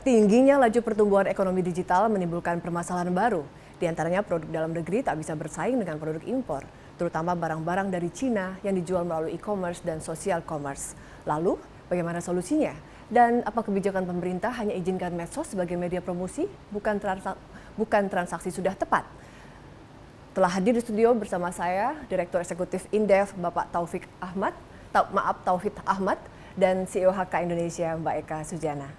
Tingginya laju pertumbuhan ekonomi digital menimbulkan permasalahan baru. Di antaranya produk dalam negeri tak bisa bersaing dengan produk impor, terutama barang-barang dari Cina yang dijual melalui e-commerce dan social commerce. Lalu, bagaimana solusinya? Dan apa kebijakan pemerintah hanya izinkan medsos sebagai media promosi, bukan transaksi sudah tepat? Telah hadir di studio bersama saya, Direktur Eksekutif Indef, Bapak Taufik Ahmad, dan CEO HK Indonesia, Mbak Eka Sujana.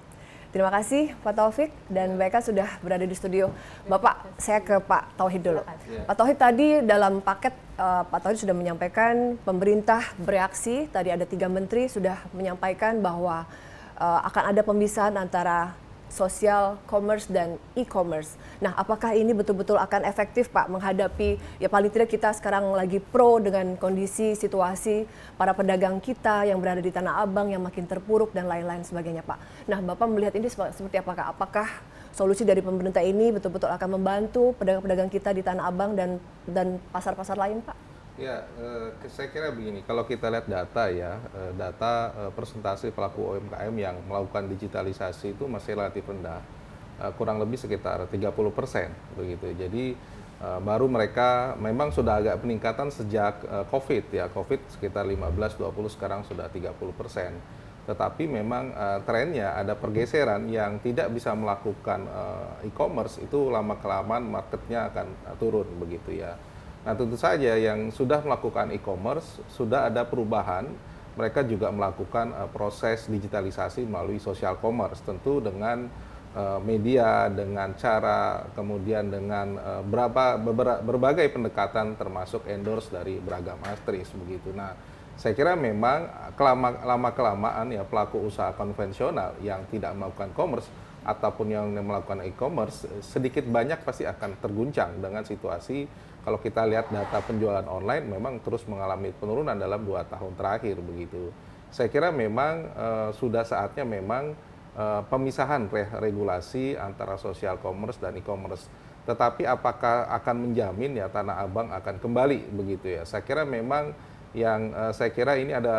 Terima kasih Pak Taufik dan Mbak Eka sudah berada di studio. Bapak, saya ke Pak Tauhid dulu. Pak Tauhid, tadi dalam paket Pak Tauhid sudah menyampaikan pemerintah bereaksi. Tadi ada 3 menteri sudah menyampaikan bahwa akan ada pemisahan antara social commerce dan e-commerce. Nah, apakah ini betul-betul akan efektif, Pak, menghadapi, ya paling tidak kita sekarang lagi pro dengan kondisi situasi para pedagang kita yang berada di Tanah Abang yang makin terpuruk dan lain-lain sebagainya, Pak. Nah, Bapak melihat ini seperti apakah? Apakah solusi dari pemerintah ini betul-betul akan membantu pedagang-pedagang kita di Tanah Abang dan pasar-pasar lain, Pak? Ya, saya kira begini, kalau kita lihat data ya, data persentase pelaku UMKM yang melakukan digitalisasi itu masih relatif rendah, kurang lebih sekitar 30% begitu. Jadi baru mereka memang sudah agak peningkatan sejak COVID ya, COVID sekitar 15-20, sekarang sudah 30%. Tetapi memang trennya ada pergeseran yang tidak bisa melakukan e-commerce itu lama-kelamaan marketnya akan turun begitu ya. Nah, tentu saja yang sudah melakukan e-commerce, sudah ada perubahan, mereka juga melakukan proses digitalisasi melalui social commerce, tentu dengan media, dengan cara, kemudian dengan berbagai pendekatan termasuk endorse dari beragam aktris begitu. Nah, saya kira memang lama-kelamaan ya pelaku usaha konvensional yang tidak melakukan commerce ataupun yang melakukan e-commerce sedikit banyak pasti akan terguncang dengan situasi. Kalau kita lihat data penjualan online memang terus mengalami penurunan dalam 2 tahun terakhir begitu. Saya kira memang sudah saatnya memang pemisahan regulasi antara social commerce dan e-commerce. Tetapi apakah akan menjamin ya Tanah Abang akan kembali begitu ya? Saya kira memang yang saya kira ini ada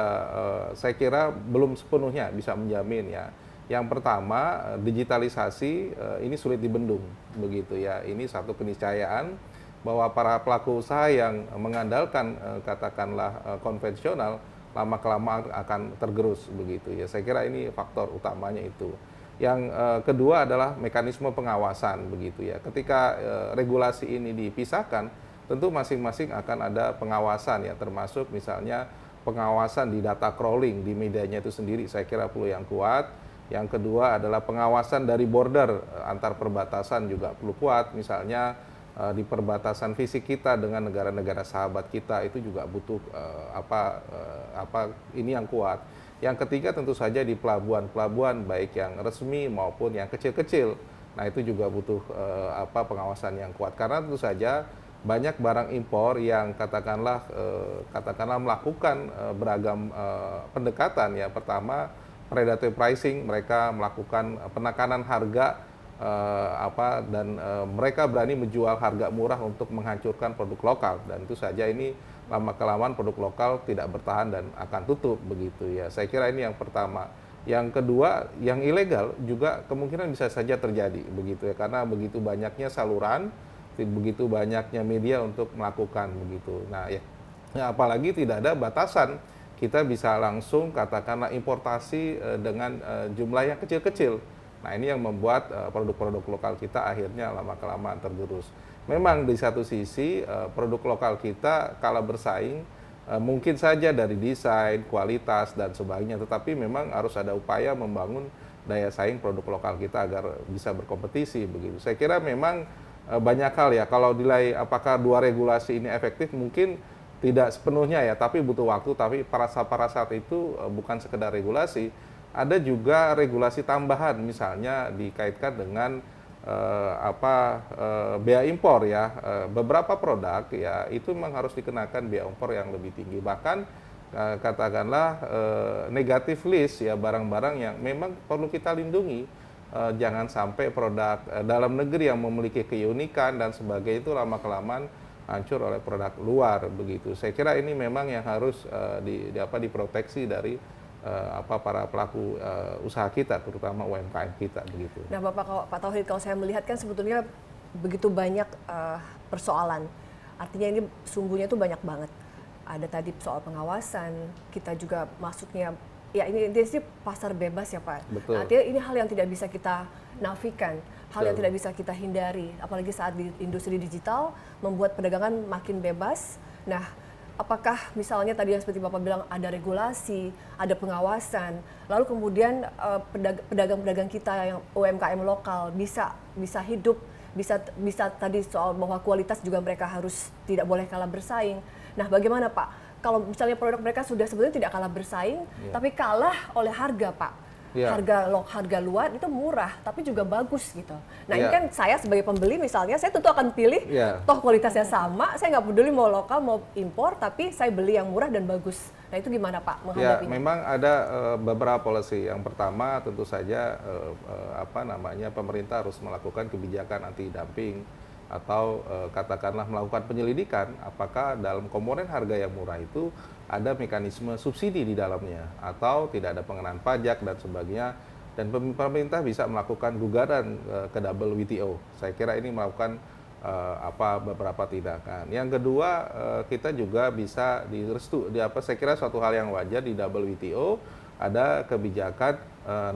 saya kira belum sepenuhnya bisa menjamin ya. Yang pertama, digitalisasi ini sulit dibendung begitu ya. Ini satu keniscayaan bahwa para pelaku usaha yang mengandalkan katakanlah konvensional lama-kelamaan akan tergerus begitu ya. Saya kira ini faktor utamanya itu. Yang kedua adalah mekanisme pengawasan begitu ya. Ketika regulasi ini dipisahkan, tentu masing-masing akan ada pengawasan ya, termasuk misalnya pengawasan di data crawling di medianya itu sendiri. Saya kira perlu yang kuat. Yang kedua adalah pengawasan dari border antar perbatasan juga perlu kuat, misalnya di perbatasan fisik kita dengan negara-negara sahabat kita itu juga butuh ini yang kuat. Yang ketiga tentu saja di pelabuhan-pelabuhan baik yang resmi maupun yang kecil-kecil. Nah, itu juga butuh pengawasan yang kuat karena tentu saja banyak barang impor yang katakanlah melakukan beragam pendekatan ya. Pertama, predatory pricing, mereka melakukan penekanan harga dan mereka berani menjual harga murah untuk menghancurkan produk lokal, dan itu saja ini lama-kelamaan produk lokal tidak bertahan dan akan tutup begitu ya. Saya kira ini yang pertama. Yang kedua, yang ilegal juga kemungkinan bisa saja terjadi begitu ya, karena begitu banyaknya saluran, begitu banyaknya media untuk melakukan begitu. Nah ya, apalagi tidak ada batasan, kita bisa langsung katakanlah importasi dengan jumlah yang kecil-kecil. Nah, ini yang membuat produk-produk lokal kita akhirnya lama-kelamaan tergerus. Memang di satu sisi produk lokal kita kalau bersaing mungkin saja dari desain, kualitas dan sebagainya, tetapi memang harus ada upaya membangun daya saing produk lokal kita agar bisa berkompetisi begitu. Saya kira memang banyak hal ya, kalau nilai apakah 2 regulasi ini efektif mungkin tidak sepenuhnya ya, tapi butuh waktu. Tapi para saat itu bukan sekedar regulasi, ada juga regulasi tambahan, misalnya dikaitkan dengan bea impor ya. Beberapa produk ya itu memang harus dikenakan bea impor yang lebih tinggi. Bahkan katakanlah negative list ya, barang-barang yang memang perlu kita lindungi. Jangan sampai produk dalam negeri yang memiliki keunikan dan sebagainya itu lama-kelamaan hancur oleh produk luar begitu. Saya kira ini memang yang harus diproteksi dari para pelaku usaha kita, terutama UMKM kita begitu. Nah, Pak Tauhid, kalau saya melihat kan sebetulnya begitu banyak persoalan. Artinya ini sumbunya itu banyak banget. Ada tadi soal pengawasan, kita juga masuknya, ya ini sih pasar bebas ya Pak. Betul. Artinya ini hal yang tidak bisa kita nafikan, hal yang Betul. tidak bisa kita hindari. Apalagi saat di industri digital membuat perdagangan makin bebas. Nah, apakah misalnya tadi yang seperti Bapak bilang ada regulasi, ada pengawasan, lalu kemudian pedagang-pedagang kita yang UMKM lokal bisa hidup, bisa tadi soal bahwa kualitas juga mereka harus tidak boleh kalah bersaing. Nah, bagaimana Pak? Kalau misalnya produk mereka sudah sebetulnya tidak kalah bersaing, tapi kalah oleh harga Pak. Harga luar itu murah, tapi juga bagus gitu. Nah ini kan saya sebagai pembeli misalnya, saya tentu akan pilih toh kualitasnya sama, saya nggak peduli mau lokal mau impor, tapi saya beli yang murah dan bagus. Nah itu gimana Pak menghadapinya? Ya, memang ada beberapa policy. Yang pertama tentu saja pemerintah harus melakukan kebijakan anti dumping atau katakanlah melakukan penyelidikan apakah dalam komponen harga yang murah itu ada mekanisme subsidi di dalamnya atau tidak ada pengenaan pajak dan sebagainya, dan pemerintah bisa melakukan gugatan ke WTO. Saya kira ini melakukan beberapa tindakan. Yang kedua, kita juga bisa saya kira suatu hal yang wajar di WTO ada kebijakan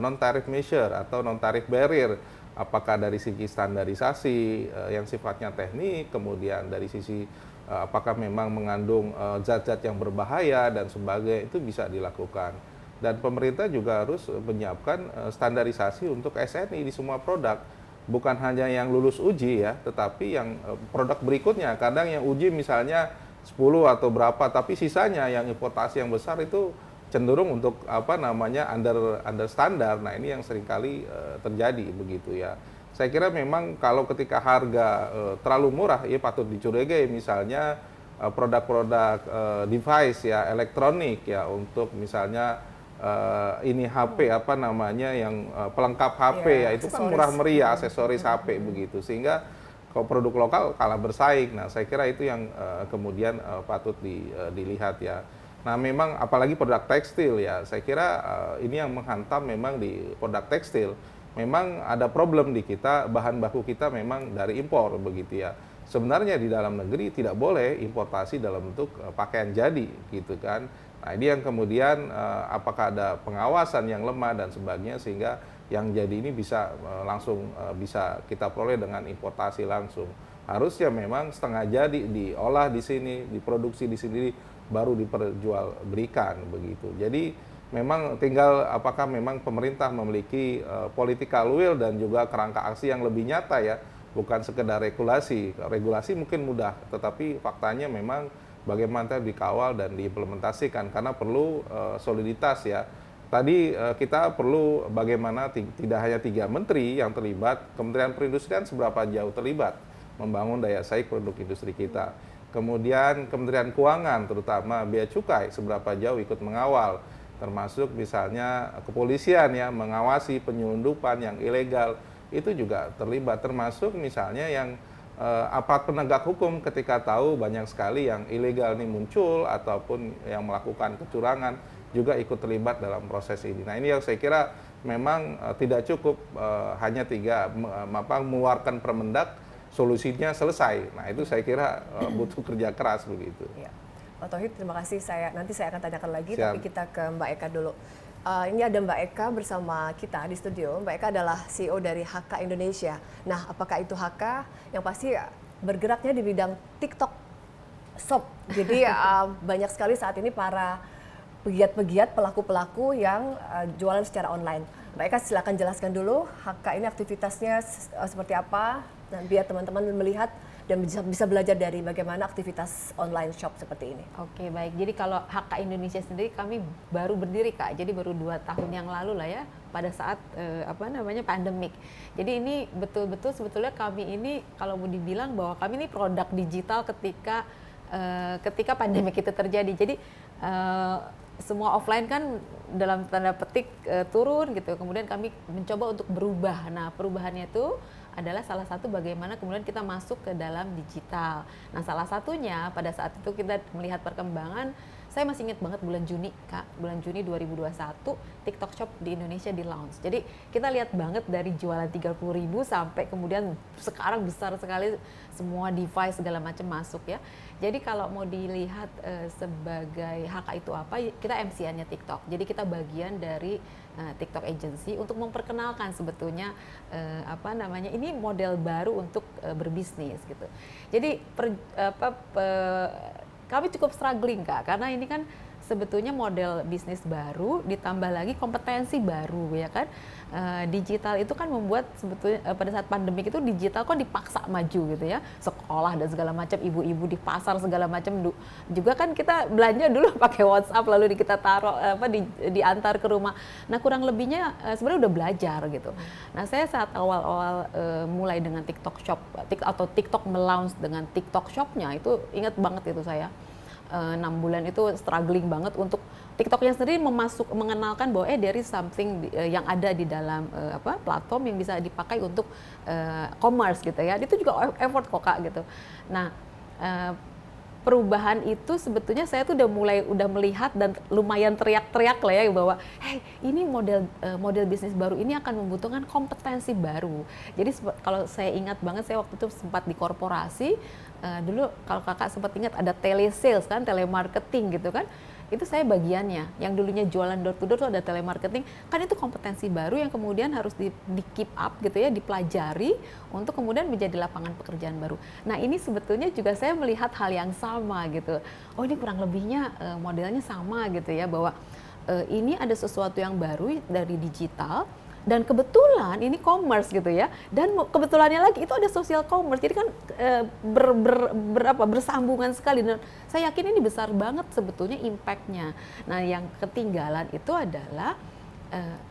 non tarif measure atau non tarif barrier. Apakah dari segi standarisasi yang sifatnya teknik, kemudian dari sisi apakah memang mengandung zat-zat yang berbahaya dan sebagainya, itu bisa dilakukan. Dan pemerintah juga harus menyiapkan standarisasi untuk SNI di semua produk. Bukan hanya yang lulus uji ya, tetapi yang produk berikutnya. Kadang yang uji misalnya 10 atau berapa, tapi sisanya yang importasi yang besar itu cenderung untuk under standar. Nah ini yang seringkali terjadi begitu ya. Saya kira memang kalau ketika harga terlalu murah ya patut dicurigai, misalnya produk-produk device ya elektronik ya, untuk misalnya ini HP yang pelengkap HP ya itu kan murah meriah, aksesoris HP begitu, sehingga kalau produk lokal kalah bersaing. Nah saya kira itu yang kemudian patut dilihat ya. Nah memang apalagi produk tekstil ya, saya kira ini yang menghantam memang di produk tekstil. Memang ada problem di kita, bahan baku kita memang dari impor begitu ya. Sebenarnya di dalam negeri tidak boleh importasi dalam bentuk pakaian jadi gitu kan. Nah ini yang kemudian apakah ada pengawasan yang lemah dan sebagainya, sehingga yang jadi ini bisa langsung bisa kita peroleh dengan importasi langsung. Harusnya memang setengah jadi diolah di sini, diproduksi di sini, baru diperjualbelikan begitu. Jadi memang tinggal apakah memang pemerintah memiliki political will dan juga kerangka aksi yang lebih nyata ya, bukan sekedar regulasi. Regulasi mungkin mudah, tetapi faktanya memang bagaimana dikawal dan diimplementasikan, karena perlu soliditas ya. Tadi kita perlu bagaimana tidak hanya 3 menteri yang terlibat, Kementerian Perindustrian seberapa jauh terlibat membangun daya saing produk industri kita. Kemudian Kementerian Keuangan terutama Bea Cukai seberapa jauh ikut mengawal, termasuk misalnya kepolisian ya mengawasi penyelundupan yang ilegal itu juga terlibat, termasuk misalnya yang aparat penegak hukum ketika tahu banyak sekali yang ilegal ini muncul ataupun yang melakukan kecurangan juga ikut terlibat dalam proses ini. Nah ini yang saya kira memang tidak cukup hanya mengeluarkan permendak solusinya selesai. Nah itu saya kira butuh kerja keras begitu. Ya. Pak Tauhid, terima kasih. Nanti saya akan tanyakan lagi, Siap. tapi kita ke Mbak Eka dulu. Ini ada Mbak Eka bersama kita di studio. Mbak Eka adalah CEO dari HK Indonesia. Nah, apakah itu HK? Yang pasti bergeraknya di bidang TikTok Shop. Jadi banyak sekali saat ini para pegiat-pegiat, pelaku-pelaku yang jualan secara online. Mbak Eka silakan jelaskan dulu HK ini aktivitasnya seperti apa, dan biar teman-teman melihat dan bisa belajar dari bagaimana aktivitas online shop seperti ini. Oke, baik. Jadi kalau HK Indonesia sendiri kami baru berdiri Kak. Jadi baru 2 tahun yang lalu lah ya, pada saat pandemik. Jadi ini betul-betul sebetulnya kami ini kalau mau dibilang bahwa kami ini produk digital ketika pandemik itu terjadi. Jadi semua offline kan dalam tanda petik turun gitu. Kemudian kami mencoba untuk berubah. Nah, perubahannya itu adalah salah satu bagaimana kemudian kita masuk ke dalam digital. Nah, salah satunya pada saat itu kita melihat perkembangan Saya masih ingat banget bulan Juni, Kak, bulan Juni 2021 TikTok Shop di Indonesia di launch. Jadi kita lihat banget dari jualan 30.000 sampai kemudian sekarang besar sekali, semua device segala macam masuk ya. Jadi kalau mau dilihat sebagai HK itu apa, kita MCN-nya TikTok. Jadi kita bagian dari TikTok Agency untuk memperkenalkan sebetulnya ini model baru untuk berbisnis gitu. Jadi kami cukup struggling Kak, karena ini kan sebetulnya model bisnis baru ditambah lagi kompetensi baru ya kan. Digital itu kan membuat sebetulnya pada saat pandemi itu digital kok dipaksa maju gitu ya, sekolah dan segala macam, ibu-ibu di pasar segala macam juga kan kita belanja dulu pakai WhatsApp lalu kita taruh diantar ke rumah. Nah kurang lebihnya sebenarnya udah belajar gitu. Nah saya saat awal-awal mulai dengan TikTok Shop atau TikTok melaunch dengan TikTok Shop-nya itu ingat banget itu saya 6 bulan itu struggling banget untuk TikToknya sendiri mengenalkan bahwa there is something yang ada di dalam platform yang bisa dipakai untuk commerce gitu ya. Itu juga effort kok Kak gitu. Nah, perubahan itu sebetulnya saya tuh udah melihat dan lumayan teriak-teriak lah ya bahwa hey, ini model bisnis baru ini akan membutuhkan kompetensi baru. Jadi kalau saya ingat banget saya waktu itu sempat di korporasi dulu, kalau Kakak sempat ingat ada telesales kan, telemarketing gitu kan. Itu saya bagiannya, yang dulunya jualan door to door itu ada telemarketing, kan itu kompetensi baru yang kemudian harus di keep up gitu ya, dipelajari untuk kemudian menjadi lapangan pekerjaan baru. Nah ini sebetulnya juga saya melihat hal yang sama gitu, oh ini kurang lebihnya modelnya sama gitu ya, bahwa ini ada sesuatu yang baru dari digital, dan kebetulan ini commerce gitu ya, dan kebetulannya lagi itu ada social commerce, jadi kan bersambungan sekali, dan saya yakin ini besar banget sebetulnya impact-nya. Nah yang ketinggalan itu adalah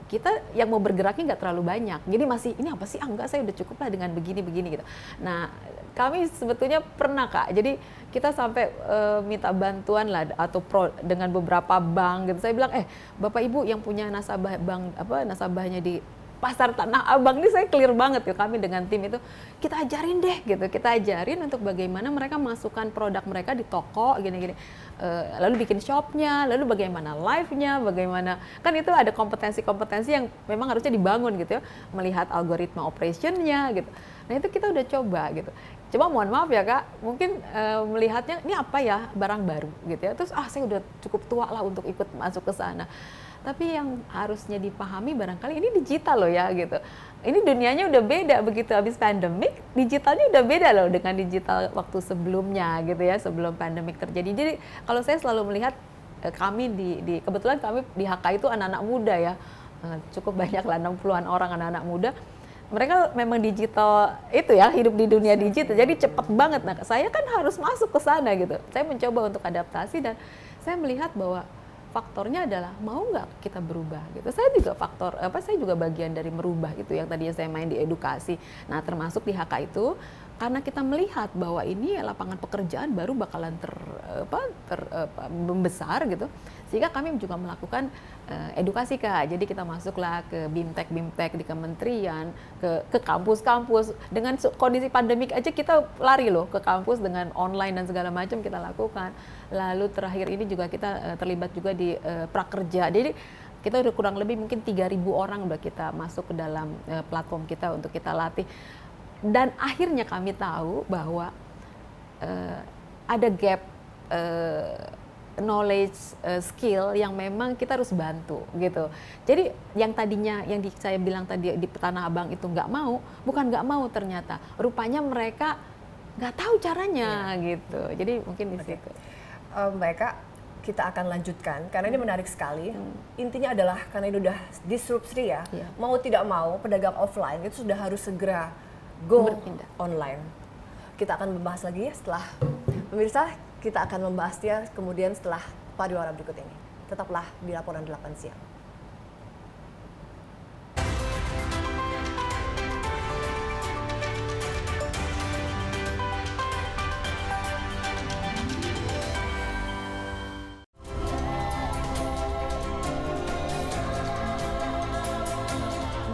kita yang mau bergeraknya nggak terlalu banyak, jadi masih ini apa sih, enggak saya udah cukup lah dengan begini gitu. Nah kami sebetulnya pernah Kak, jadi kita sampai minta bantuan lah atau dengan beberapa bank gitu. Saya bilang Bapak Ibu yang punya nasabah bank nasabahnya di Pasar Tanah Abang ini, saya clear banget ya, kami dengan tim itu kita ajarin deh gitu, kita ajarin untuk bagaimana mereka masukkan produk mereka di toko gini-gini, lalu bikin shopnya, lalu bagaimana live-nya, bagaimana kan itu ada kompetensi-kompetensi yang memang harusnya dibangun gitu ya, melihat algoritma operation-nya gitu. Nah itu kita udah coba gitu. Cuma mohon maaf ya Kak, mungkin melihatnya ini apa ya, barang baru gitu ya. Terus saya udah cukup tua lah untuk ikut masuk ke sana. Tapi yang harusnya dipahami barangkali ini digital loh ya gitu. Ini dunianya udah beda begitu habis pandemik, digitalnya udah beda loh dengan digital waktu sebelumnya gitu ya, sebelum pandemik terjadi. Jadi kalau saya selalu melihat kami kebetulan kami di HK itu anak-anak muda ya, cukup banyak lah 60-an orang anak-anak muda. Mereka memang digital itu ya, hidup di dunia digital, jadi cepat banget. Nah saya kan harus masuk ke sana gitu. Saya mencoba untuk adaptasi dan saya melihat bahwa faktornya adalah mau nggak kita berubah gitu. Saya juga bagian dari merubah itu yang tadinya saya main di edukasi. Nah termasuk di HK itu karena kita melihat bahwa ini lapangan pekerjaan baru bakalan membesar gitu, sehingga kami juga melakukan edukasi Kak. Jadi kita masuklah ke BIMTEK di kementerian, ke kampus-kampus. Dengan kondisi pandemik aja kita lari loh ke kampus dengan online dan segala macam kita lakukan. Lalu terakhir ini juga kita terlibat juga di prakerja. Jadi kita udah kurang lebih mungkin 3.000 orang udah kita masuk ke dalam platform kita untuk kita latih. Dan akhirnya kami tahu bahwa ada gap knowledge, skill yang memang kita harus bantu gitu. Jadi yang tadinya saya bilang tadi di Tanah Abang itu bukan nggak mau ternyata. Rupanya mereka nggak tahu caranya gitu. Jadi mungkin di situ. Mbak Eka, kita akan lanjutkan karena ini menarik sekali. Intinya adalah karena ini udah disrupsi ya, mau tidak mau pedagang offline itu sudah harus segera go berpindah online. Kita akan membahas lagi setelah pemirsa, kita akan membahasnya kemudian setelah pariwara berikut ini. Tetaplah di Laporan 8 Siang.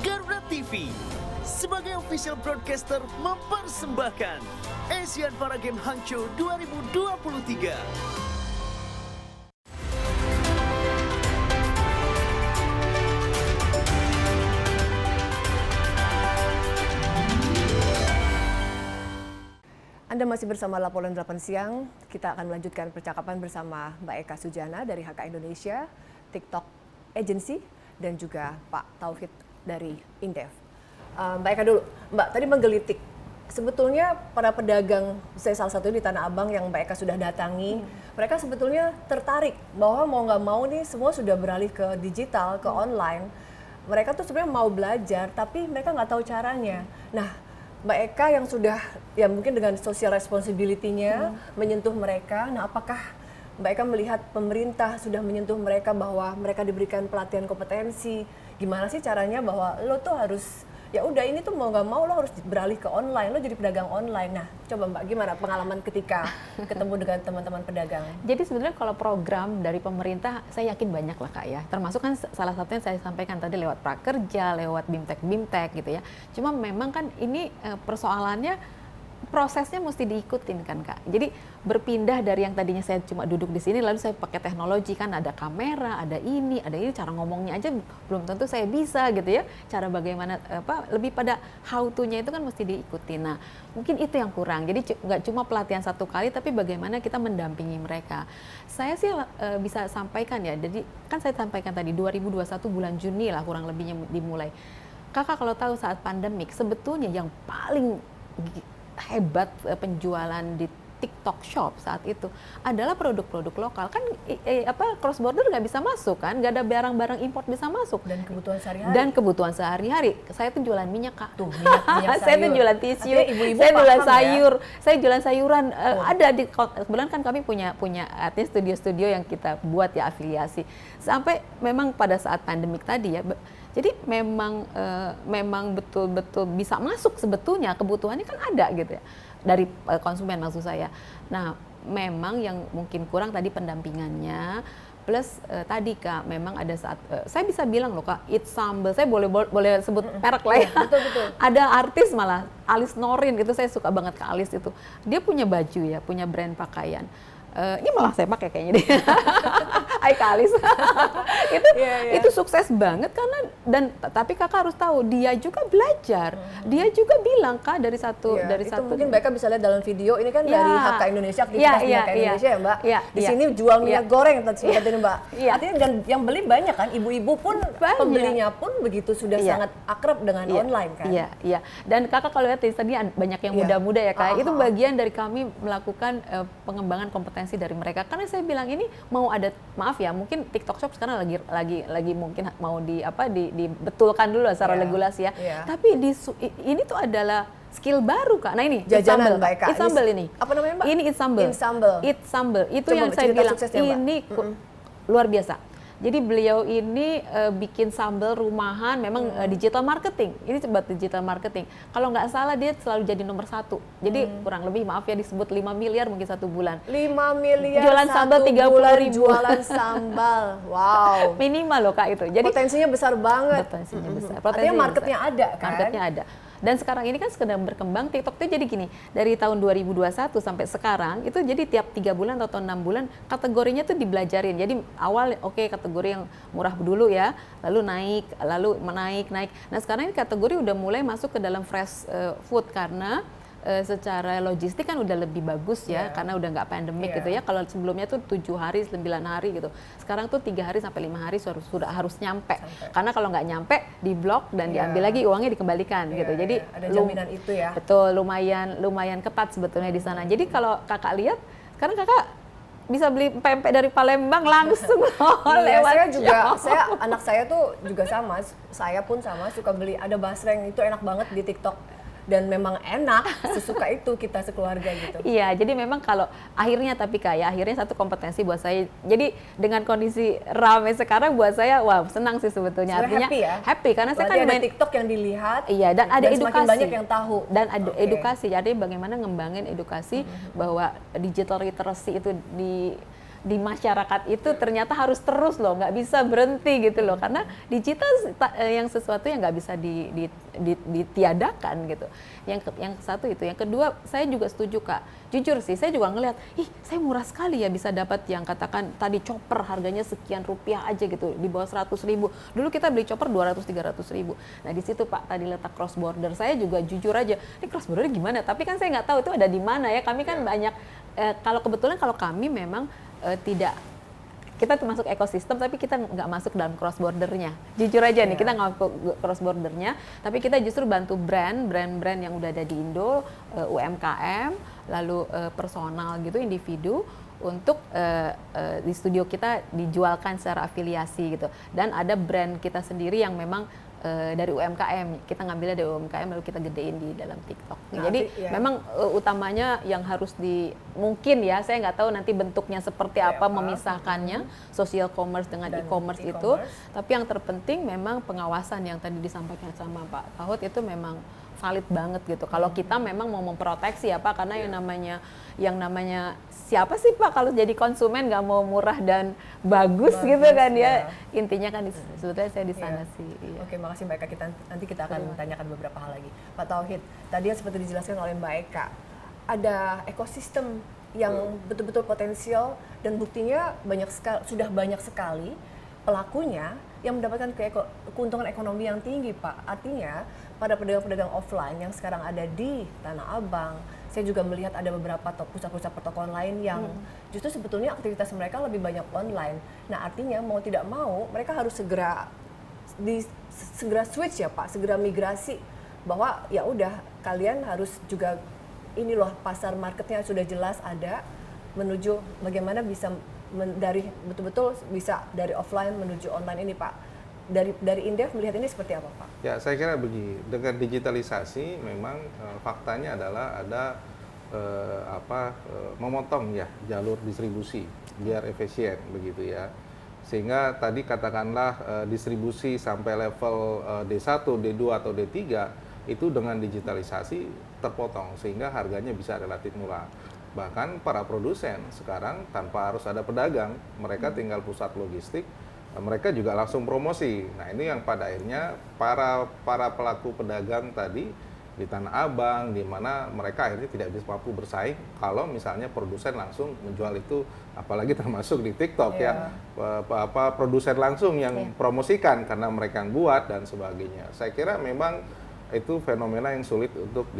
Garuda TV sebagai official broadcaster mempersembahkan Asian Para Games Hangzhou 2023. Anda masih bersama Laporan 8 Siang. Kita akan melanjutkan percakapan bersama Mbak Eka Sujana dari HK Indonesia, TikTok Agency, dan juga Pak Tauhid dari Indef. Mbak Eka dulu, Mbak tadi menggelitik. Sebetulnya para pedagang, saya salah satu di Tanah Abang yang Mbak Eka sudah datangi, mereka sebetulnya tertarik bahwa mau nggak mau nih semua sudah beralih ke digital, ke online. Mereka tuh sebenarnya mau belajar, tapi mereka nggak tahu caranya. Nah, Mbak Eka yang sudah ya mungkin dengan social responsibility-nya menyentuh mereka. Nah, apakah Mbak Eka melihat pemerintah sudah menyentuh mereka bahwa mereka diberikan pelatihan kompetensi? Gimana sih caranya bahwa lo tuh harus ya udah ini tuh mau nggak mau lo harus beralih ke online, lo jadi pedagang online. Nah, coba Mbak gimana pengalaman ketika ketemu dengan teman-teman pedagang? Jadi sebenarnya kalau program dari pemerintah saya yakin banyak lah Kak ya. Termasuk kan salah satunya saya sampaikan tadi lewat prakerja, lewat BIMTEK gitu ya. Cuma memang kan ini persoalannya prosesnya mesti diikutin kan Kak. Jadi berpindah dari yang tadinya saya cuma duduk di sini lalu saya pakai teknologi kan ada kamera, ada ini, cara ngomongnya aja belum tentu saya bisa gitu ya. Cara bagaimana lebih pada how to-nya itu kan mesti diikuti. Nah, mungkin itu yang kurang. Jadi nggak cuma pelatihan satu kali tapi bagaimana kita mendampingi mereka. Saya sih bisa sampaikan ya. Jadi kan saya sampaikan tadi 2021 bulan Juni lah kurang lebihnya dimulai. Kakak kalau tahu saat pandemik sebetulnya yang paling hebat penjualan di TikTok Shop saat itu adalah produk-produk lokal kan cross border nggak bisa masuk kan, nggak ada barang-barang import bisa masuk dan kebutuhan sehari-hari. Saya tuh jualan minyak Kak, minyak saya tuh jualan tisu, ibu-ibu saya jualan ya? sayur, saya jualan sayuran. Ada di kebetulan kan kami punya artinya studio-studio yang kita buat ya afiliasi sampai memang pada saat pandemik tadi ya. Jadi memang betul-betul bisa masuk sebetulnya kebutuhannya kan ada gitu ya dari konsumen maksud saya. Nah memang yang mungkin kurang tadi pendampingannya plus tadi Kak memang ada saat saya bisa bilang loh Kak It's Sambal saya boleh sebut merek lah ya. Betul. Ada artis malah Alis Norin itu saya suka banget ke Alis itu dia punya baju ya punya brand pakaian. Ini malah saya pakai kayaknya deh. Hai Kalis. Itu sukses banget karena tapi Kakak harus tahu dia juga belajar. Dia juga bilang Kak dari satu. Mungkin mereka bisa lihat dalam video ini kan dari HK Indonesia aktivitas minyak Indonesia ya Mbak. Di sini jual minyak goreng tadi Mbak. Artinya dan yang beli banyak kan ibu-ibu pun pembelinya pun begitu sudah sangat akrab dengan online kan. Iya. Dan Kakak kalau lihat tadi banyak yang muda-muda ya Kak. Itu bagian dari kami melakukan pengembangan kompetensi dari mereka karena saya bilang ini mau ada maaf ya mungkin TikTok Shop sekarang lagi mungkin mau dibetulkan dulu secara regulasi ya. Tapi ini tuh adalah skill baru Kak. Nah ini jajanan Mbak Eka. It's Sambal ini. Apa namanya Mbak? Ini It's Sambal. Itu coba yang saya bilang suksesnya, ini luar biasa. Jadi beliau ini bikin sambal rumahan, memang digital marketing. Ini coba digital marketing. Kalau nggak salah dia selalu jadi nomor 1. Jadi kurang lebih maaf ya disebut 5 miliar mungkin 1 bulan. 5 miliar jualan sambal 30.000. Jualan sambal. Wow. Minimal loh Kak itu. Jadi potensinya besar banget. Potensinya besar. Artinya marketnya ada kan? Marketnya ada. Dan sekarang ini kan sedang berkembang TikTok itu jadi gini, dari tahun 2021 sampai sekarang itu jadi tiap 3 bulan atau 6 bulan kategorinya tuh dibelajarin. Jadi awal kategori yang murah dulu ya, lalu naik. Nah sekarang ini kategori udah mulai masuk ke dalam fresh food karena secara logistik kan udah lebih bagus ya karena udah nggak pandemik gitu ya. Kalau sebelumnya tuh 7 hari, 9 hari gitu. Sekarang tuh 3 hari sampai 5 hari sudah harus nyampe. Karena kalau nggak nyampe di blok dan diambil lagi uangnya dikembalikan gitu. Jadi ada jaminan itu ya. Betul, lumayan ketat sebetulnya di sana. Jadi kalau Kakak lihat, sekarang Kakak bisa beli pempek dari Palembang langsung lewat anak saya tuh juga sama. Saya pun sama suka beli ada basreng itu enak banget di TikTok. Dan memang enak, sesuka itu kita sekeluarga gitu. Iya, jadi memang kalau akhirnya satu kompetensi buat saya. Jadi dengan kondisi ramai sekarang buat saya, wah senang sih sebetulnya. Artinya happy ya? Happy karena saya kan main TikTok yang dilihat. Iya, dan ada edukasi. Semakin banyak yang tahu. Dan ada edukasi, jadi bagaimana ngembangin edukasi bahwa digital literacy itu di masyarakat itu ternyata harus terus loh, nggak bisa berhenti gitu loh, karena digital yang sesuatu yang nggak bisa ditiadakan gitu. Yang satu itu, yang kedua saya juga setuju Kak, jujur sih saya juga ngelihat, saya murah sekali ya bisa dapat yang katakan tadi chopper harganya sekian rupiah aja gitu, di bawah 100.000. Dulu kita beli chopper 200-300.000. Nah di situ Pak tadi letak cross border, saya juga jujur aja, ini cross border gimana? Tapi kan saya nggak tahu itu ada di mana ya. Kami kan banyak, kalau kebetulan kalau kami memang tidak, kita termasuk ekosistem tapi kita nggak masuk dalam cross bordernya. Jujur aja nih, kita nggak masuk cross bordernya, tapi kita justru bantu brand-brand yang udah ada di Indo, UMKM, lalu personal gitu, individu, untuk di studio kita dijualkan secara afiliasi gitu. Dan ada brand kita sendiri yang memang dari UMKM, kita ngambilnya dari UMKM lalu kita gedein di dalam TikTok. Nah, jadi memang utamanya yang harus mungkin ya, saya nggak tahu nanti bentuknya seperti apa memisahkannya social commerce dengan e-commerce itu. Tapi yang terpenting memang pengawasan yang tadi disampaikan sama Pak Tauhid itu memang valid banget gitu. Kalau kita memang mau memproteksi ya Pak, karena yang namanya siapa sih Pak kalau jadi konsumen nggak mau murah dan bagus gitu kan ya. Intinya kan sebetulnya saya di sana sih. Iya. Oke, makasih Mbak Eka. Nanti kita akan tanyakan beberapa hal lagi. Pak Tauhid, tadi yang seperti dijelaskan oleh Mbak Eka, ada ekosistem yang betul-betul potensial dan buktinya sudah banyak sekali pelakunya yang mendapatkan keuntungan ekonomi yang tinggi Pak. Artinya pada pedagang-pedagang offline yang sekarang ada di Tanah Abang, saya juga melihat ada beberapa pusat-pusat pertokoan lain yang justru sebetulnya aktivitas mereka lebih banyak online. Nah artinya mau tidak mau mereka harus segera switch ya Pak, segera migrasi bahwa ya udah kalian harus juga ini loh pasar marketnya sudah jelas ada, menuju bagaimana bisa dari betul-betul bisa dari offline menuju online ini Pak. Dari Indef melihat ini seperti apa Pak? Ya saya kira begini, dengan digitalisasi memang faktanya adalah ada memotong ya jalur distribusi biar efisien begitu ya. Sehingga tadi katakanlah distribusi sampai level D1, D2 atau D3 itu dengan digitalisasi terpotong sehingga harganya bisa relatif murah. Bahkan para produsen sekarang tanpa harus ada pedagang, mereka tinggal pusat logistik, mereka juga langsung promosi. Nah ini yang pada akhirnya para pelaku pedagang tadi di Tanah Abang, di mana mereka akhirnya tidak bisa mampu bersaing kalau misalnya produsen langsung menjual itu, apalagi termasuk di TikTok ya, produsen langsung yang promosikan karena mereka yang buat dan sebagainya. Saya kira memang itu fenomena yang sulit untuk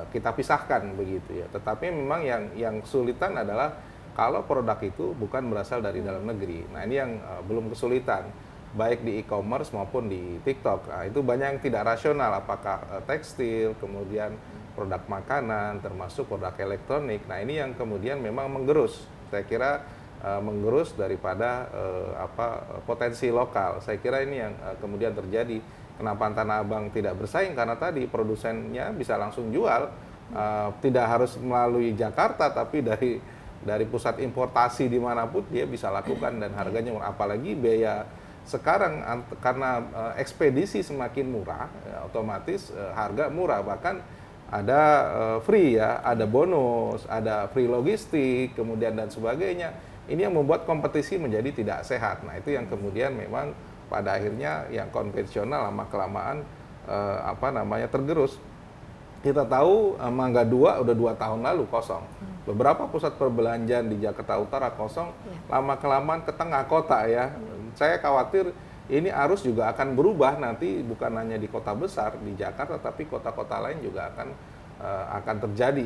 kita pisahkan begitu ya. Tetapi memang yang kesulitan adalah kalau produk itu bukan berasal dari dalam negeri. Nah ini yang belum kesulitan, baik di e-commerce maupun di TikTok. Nah, itu banyak yang tidak rasional, apakah tekstil, kemudian produk makanan, termasuk produk elektronik. Nah ini yang kemudian memang menggerus. Saya kira menggerus daripada potensi lokal. Saya kira ini yang kemudian terjadi. Kenapa Tanah Abang tidak bersaing? Karena tadi produsennya bisa langsung jual, tidak harus melalui Jakarta, tapi dari pusat importasi dimanapun dia bisa lakukan dan harganya murah. Apalagi biaya sekarang karena ekspedisi semakin murah, otomatis harga murah, bahkan ada free ya, ada bonus, ada free logistik, kemudian dan sebagainya. Ini yang membuat kompetisi menjadi tidak sehat. Nah itu yang kemudian memang pada akhirnya yang konvensional lama kelamaan tergerus. Kita tahu Mangga 2 udah 2 tahun lalu kosong. Beberapa pusat perbelanjaan di Jakarta Utara kosong, lama kelamaan ke tengah kota ya. Saya khawatir ini arus juga akan berubah nanti, bukan hanya di kota besar di Jakarta, tapi kota-kota lain juga akan terjadi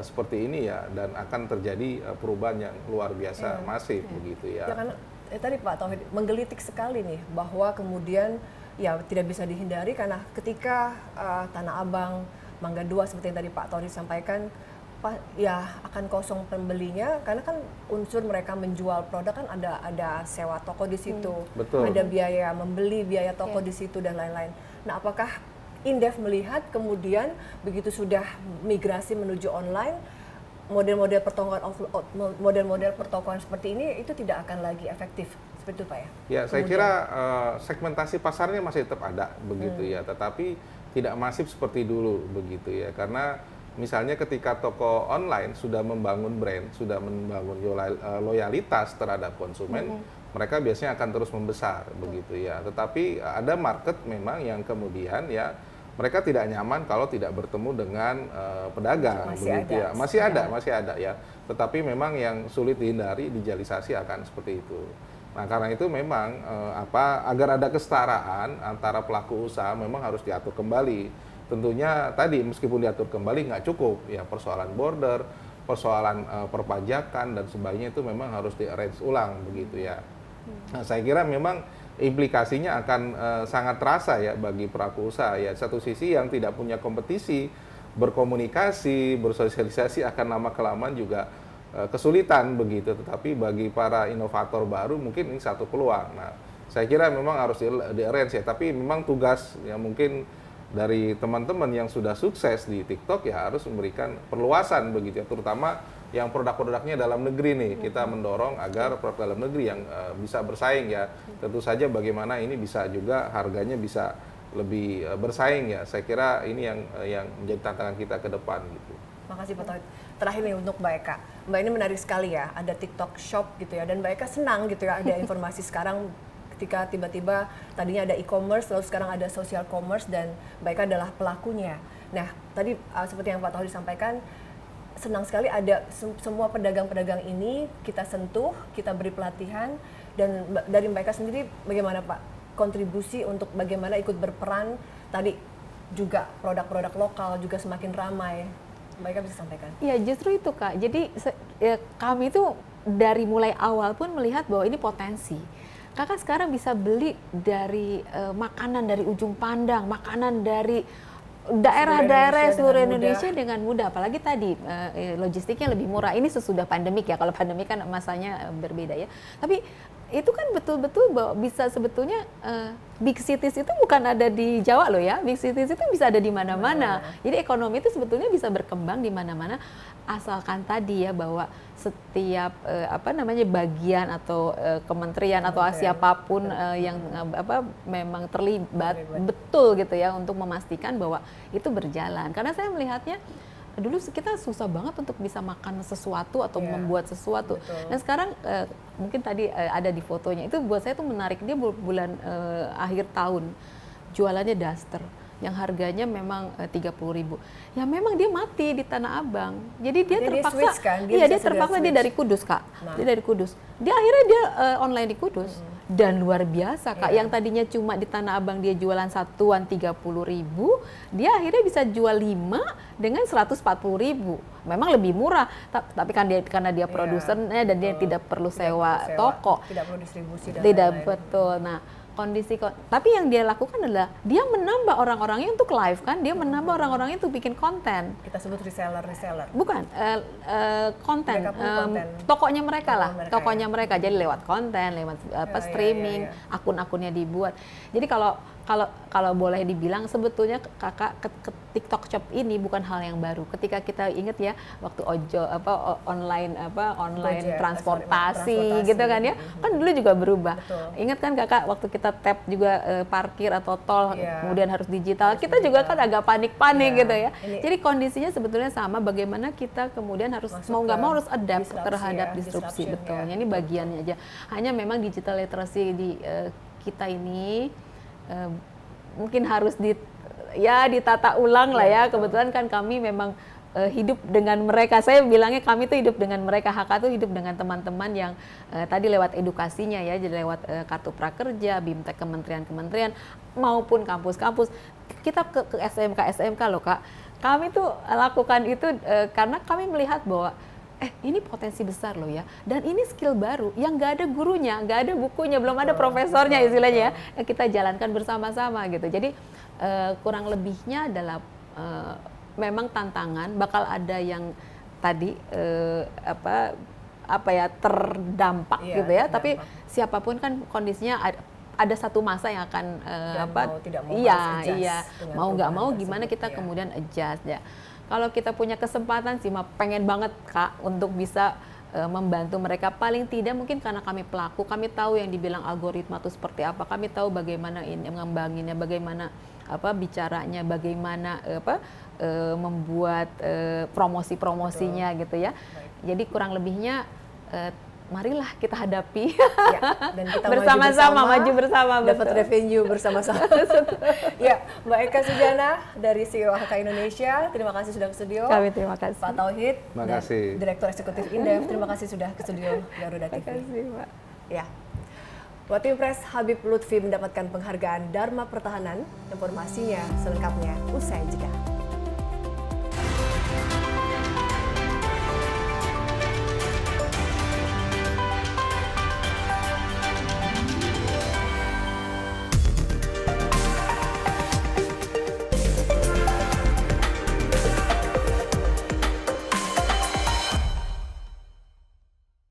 seperti ini ya, dan akan terjadi perubahan yang luar biasa masif begitu ya. Ya karena tadi Pak Tauhid menggelitik sekali nih bahwa kemudian ya tidak bisa dihindari karena ketika Tanah Abang, Mangga 2 seperti yang tadi Pak Tauhid sampaikan, ya akan kosong pembelinya karena kan unsur mereka menjual produk kan ada sewa toko di situ, ada biaya membeli, biaya toko di situ dan lain-lain. Nah, apakah Indef melihat kemudian begitu sudah migrasi menuju online, model-model pertokoan seperti ini itu tidak akan lagi efektif seperti itu Pak ya? Ya, saya kira segmentasi pasarnya masih tetap ada begitu ya, tetapi tidak masif seperti dulu begitu ya, karena misalnya ketika toko online sudah membangun brand, sudah membangun loyalitas terhadap konsumen, mereka biasanya akan terus membesar begitu ya. Tetapi ada market memang yang kemudian ya mereka tidak nyaman kalau tidak bertemu dengan pedagang begitu ya. Masih ada ya. Tetapi memang yang sulit dihindari digitalisasi akan seperti itu. Nah, karena itu memang agar ada kesetaraan antara pelaku usaha memang harus diatur kembali. Tentunya tadi meskipun diatur kembali nggak cukup ya, persoalan border, persoalan perpajakan dan sebagainya itu memang harus di-arrange ulang begitu ya. Nah, saya kira memang implikasinya akan sangat terasa ya bagi pelaku usaha ya. Satu sisi yang tidak punya kompetisi, berkomunikasi, bersosialisasi akan lama-kelamaan juga kesulitan begitu. Tetapi bagi para inovator baru mungkin ini satu peluang. Nah, saya kira memang harus di-arrange ya. Tapi memang tugas yang mungkin dari teman-teman yang sudah sukses di TikTok ya harus memberikan perluasan begitu ya, terutama yang produk-produknya dalam negeri nih, kita mendorong agar produk dalam negeri yang bisa bersaing ya. Tentu saja bagaimana ini bisa juga harganya bisa lebih bersaing ya. Saya kira ini yang menjadi tantangan kita ke depan gitu. Makasih Pak Tauhid. Terakhir nih untuk Mbak Eka. Mbak ini menarik sekali ya, ada TikTok Shop gitu ya, dan Mbak Eka senang gitu ya ada informasi sekarang ketika tiba-tiba tadinya ada e-commerce, lalu sekarang ada social commerce dan Mbak Eka adalah pelakunya. Nah, tadi seperti yang Pak Tauhid sampaikan, senang sekali ada semua pedagang-pedagang ini kita sentuh, kita beri pelatihan, dan dari Mbak Eka sendiri bagaimana Pak kontribusi untuk bagaimana ikut berperan tadi juga produk-produk lokal juga semakin ramai. Mbak Eka bisa sampaikan. Iya, justru itu Kak. Jadi kami itu dari mulai awal pun melihat bahwa ini potensi. Kakak sekarang bisa beli dari makanan dari ujung pandang, makanan dari daerah-daerah seluruh Indonesia dengan mudah. Apalagi tadi logistiknya lebih murah. Ini sesudah pandemik ya. Kalau pandemik kan masanya berbeda ya. Tapi itu kan betul-betul bahwa bisa sebetulnya big cities itu bukan ada di Jawa loh ya. Big cities itu bisa ada di mana-mana. Jadi ekonomi itu sebetulnya bisa berkembang di mana-mana asalkan tadi ya bahwa setiap bagian atau kementerian atau siapapun yang memang terlibat betul gitu ya untuk memastikan bahwa itu berjalan. Karena saya melihatnya dulu kita susah banget untuk bisa makan sesuatu atau membuat sesuatu. Betul. Dan sekarang mungkin tadi ada di fotonya itu buat saya tuh menarik, dia bulan akhir tahun jualannya daster yang harganya memang 30.000. Ya memang dia mati di Tanah Abang. Jadi dia terpaksa dia switch, kan? Dia terpaksa, dia dari Kudus, Kak. Nah. Dia dari Kudus. Dia akhirnya dia online di Kudus. Dan luar biasa, Kak. Yang tadinya cuma di Tanah Abang dia jualan satuan 30.000, dia akhirnya bisa jual 5 dengan 140.000. Memang lebih murah, tapi kan karena dia produsernya dan dia tidak perlu sewa toko. Tidak perlu distribusi dan Tidak, lain-lain. betul. Nah, tapi yang dia lakukan adalah dia menambah orang-orangnya untuk live kan, dia menambah orang-orangnya untuk bikin konten. Kita sebut reseller. Bukan konten, Mereka punya konten. tokonya mereka lah, tokonya ya. mereka. Jadi lewat konten, lewat streaming, akun-akunnya dibuat. Jadi kalau boleh dibilang sebetulnya kakak ke TikTok Shop ini bukan hal yang baru. Ketika kita ingat ya waktu online transportasi gitu kan ya, kan dulu juga berubah. Betul. Ingat kan kakak waktu kita tap juga parkir atau tol kemudian harus digital, kita juga kan agak panik-panik gitu ya. Jadi kondisinya sebetulnya sama, bagaimana kita kemudian harus mau nggak mau harus adapt terhadap disrupsi, betul. Ini bagiannya aja. Hanya memang digital literacy di kita ini mungkin harus ditata ulang lah ya. Kebetulan kan kami memang hidup dengan mereka. Saya bilangnya kami tuh hidup dengan mereka. HK tuh hidup dengan teman-teman yang tadi lewat edukasinya ya, jadi lewat kartu prakerja, BIMTEK kementerian-kementerian maupun kampus-kampus. Kita ke SMK loh Kak. Kami tuh lakukan itu karena kami melihat bahwa ini potensi besar loh ya, dan ini skill baru yang nggak ada gurunya, nggak ada bukunya, belum ada profesornya istilahnya ya, yang kita jalankan bersama-sama gitu. Jadi kurang lebihnya adalah memang tantangan, bakal ada yang tadi terdampak gitu ya, tapi siapapun kan kondisinya ada satu masa yang akan mau nggak mau gimana kita kemudian adjust ya. Kalau kita punya kesempatan sih pengen banget Kak untuk bisa membantu mereka, paling tidak mungkin karena kami pelaku, kami tahu yang dibilang algoritma itu seperti apa, kami tahu bagaimana ini mengembanginnya, bagaimana bicaranya bagaimana membuat promosi-promosinya gitu ya. Jadi kurang lebihnya marilah kita hadapi dan kita maju bersama dapat revenue bersama-sama. Ya, Mbak Eka Sujana dari CEO HK Indonesia, terima kasih sudah ke studio. Kami terima kasih. Pak Tauhid, Terima kasih. Direktur Eksekutif Indef, terima kasih sudah ke studio Garuda TV. Terima kasih, Pak. Ya. Watimpres Habib Lutfi mendapatkan penghargaan Dharma Pertahanan. Informasinya selengkapnya usai jeda.